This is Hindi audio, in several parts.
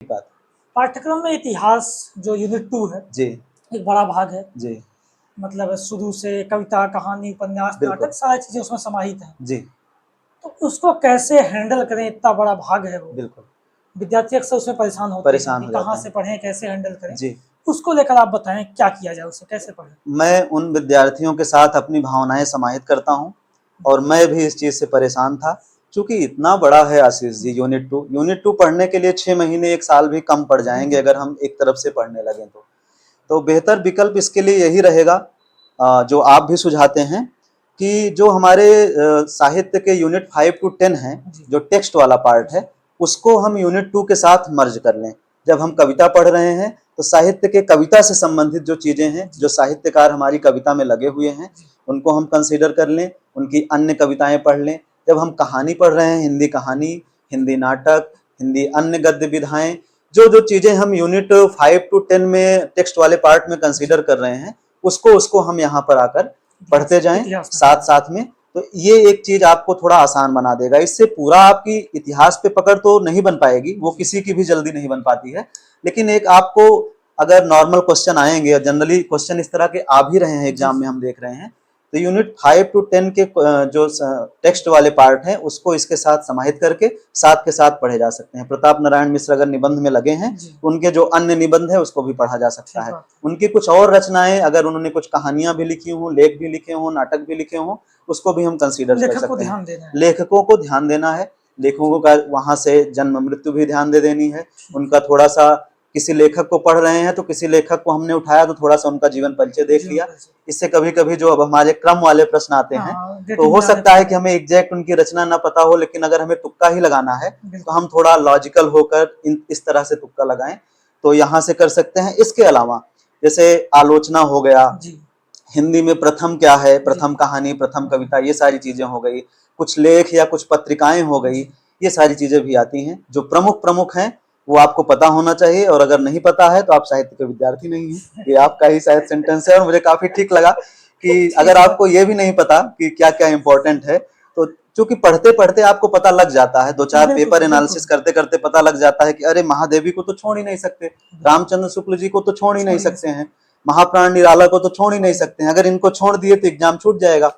बात। पाठ्यक्रम में इतिहास जो यूनिट 2 है, जी एक बड़ा भाग है। जी मतलब शुरू से कविता, कहानी, उपन्यास, बिल्कुल। नाटक सारी चीज़ें उसमें समाहित हैं। जी तो उसको कैसे हैंडल करें, इतना बड़ा भाग है वो। बिल्कुल। विद्यार्थी अक्सर उसमें परेशान होते हैं परेशान कि हो कहाँ जाते से हैं। पढ़ें, कैसे हैंडल करें। जी, उसको लेकर आप बताएँ क्या किया जाए, उसे कैसे पढ़ें? मैं उन विद्यार्थियों के साथ अपनी भावनाएँ समाहित करता हूँ और मैं भी इस चीज़ से परेशान था। चूँकि इतना बड़ा है आशीष जी यूनिट 2 पढ़ने के लिए 6 महीने 1 साल भी कम पड़ जाएँगे अगर हम एक तरफ से पढ़ने लगें तो। तो बेहतर विकल्प इसके लिए यही रहेगा जो आप भी सुझाते हैं कि जो हमारे साहित्य के यूनिट 5 टू 10 हैं, जो टेक्स्ट वाला पार्ट है, उसको हम यूनिट 2 के साथ मर्ज कर लें। जब हम कविता पढ़ रहे हैं तो साहित्य के कविता से संबंधित जो चीजें हैं, जो साहित्यकार हमारी कविता में लगे हुए हैं, उनको हम कंसीडर कर लें, उनकी अन्य कविताएं पढ़ लें। जब हम कहानी पढ़ रहे हैं, हिंदी कहानी, हिंदी नाटक, हिंदी अन्य गद्य विधाएं, जो जो चीजें हम यूनिट 5 टू 10 में टेक्स्ट वाले पार्ट में कंसीडर कर रहे हैं, उसको हम यहाँ पर आकर पढ़ते जाएं साथ साथ में। तो ये एक चीज आपको थोड़ा आसान बना देगा। इससे पूरा आपकी इतिहास पे पकड़ तो नहीं बन पाएगी, वो किसी की भी जल्दी नहीं बन पाती है, लेकिन एक आपको अगर नॉर्मल क्वेश्चन आएंगे, जनरली क्वेश्चन इस तरह के आ भी रहे हैं एग्जाम में, हम देख रहे हैं, तो यूनिट 5 टू 10 के जो टेक्स्ट वाले पार्ट हैं उसको इसके साथ समाहित करके साथ के साथ पढ़े जा सकते हैं। प्रताप नारायण मिश्र अगर निबंध में लगे हैं, उनके जो अन्य निबंध है उसको भी पढ़ा जा सकता है। उनकी कुछ और रचनाएं, अगर उन्होंने कुछ कहानियां भी लिखी हों, लेख भी लिखे हों, नाटक भी लिखे हों, उसको भी हम कंसीडर कर सकते हैं। लेखकों को ध्यान देना है, लेखकों का वहां से जन्म मृत्यु भी ध्यान दे देनी है। उनका थोड़ा सा, किसी लेखक को पढ़ रहे हैं तो किसी लेखक को हमने उठाया तो थोड़ा सा उनका जीवन परिचय देख लिया। इससे कभी कभी जो अब हमारे क्रम वाले प्रश्न आते हैं, तो हो सकता है कि हमें एग्जैक्ट उनकी रचना ना पता हो, लेकिन अगर हमें तुक्का ही लगाना है तो हम थोड़ा लॉजिकल होकर इस तरह से तुक्का लगाएं, तो यहाँ से कर सकते हैं। इसके अलावा जैसे आलोचना हो गया, हिंदी में प्रथम क्या है, प्रथम कहानी, प्रथम कविता, ये सारी चीजें हो गई, कुछ लेख या कुछ पत्रिकाएं हो गई, ये सारी चीजें भी आती हैं। जो प्रमुख हैं वो आपको पता होना चाहिए, और अगर नहीं पता है तो आप साहित्य के विद्यार्थी नहीं हैं। ये आपका ही शायद सेंटेंस है, और मुझे काफी ठीक लगा कि अगर आपको ये भी नहीं पता कि क्या क्या इंपॉर्टेंट है, तो चूंकि पढ़ते पढ़ते आपको पता लग जाता है, 2-4 पेपर एनालिसिस करते करते पता लग जाता है कि अरे महादेवी को तो छोड़ ही नहीं सकते, रामचंद्र शुक्ल जी को तो छोड़ ही नहीं सकते हैं, महाप्राण निराला को तो छोड़ ही नहीं सकते हैं। अगर इनको छोड़ दिए तो एग्जाम छूट जाएगा,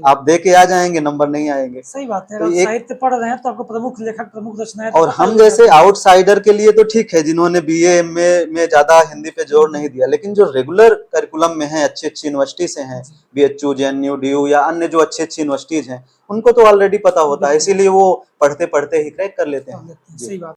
आप दे के आ जाएंगे, नंबर नहीं आएंगे। सही बात है। तो साहित्य पढ़ रहे हैं तो आपको प्रमुख लेखक, प्रमुख रचनाएं, और हम जैसे आउटसाइडर के लिए तो ठीक है, जिन्होंने बीए एमए में ज्यादा हिंदी पे जोर नहीं दिया, लेकिन जो रेगुलर करिकुलम में है, अच्छी अच्छी यूनिवर्सिटी से हैं, बीएचयू, जेएनयू, डीयू या अन्य जो अच्छी अच्छी यूनिवर्सिटीज हैं, उनको तो ऑलरेडी पता होता है, इसीलिए वो पढ़ते पढ़ते ही क्रैक कर लेते हैं। सही बात।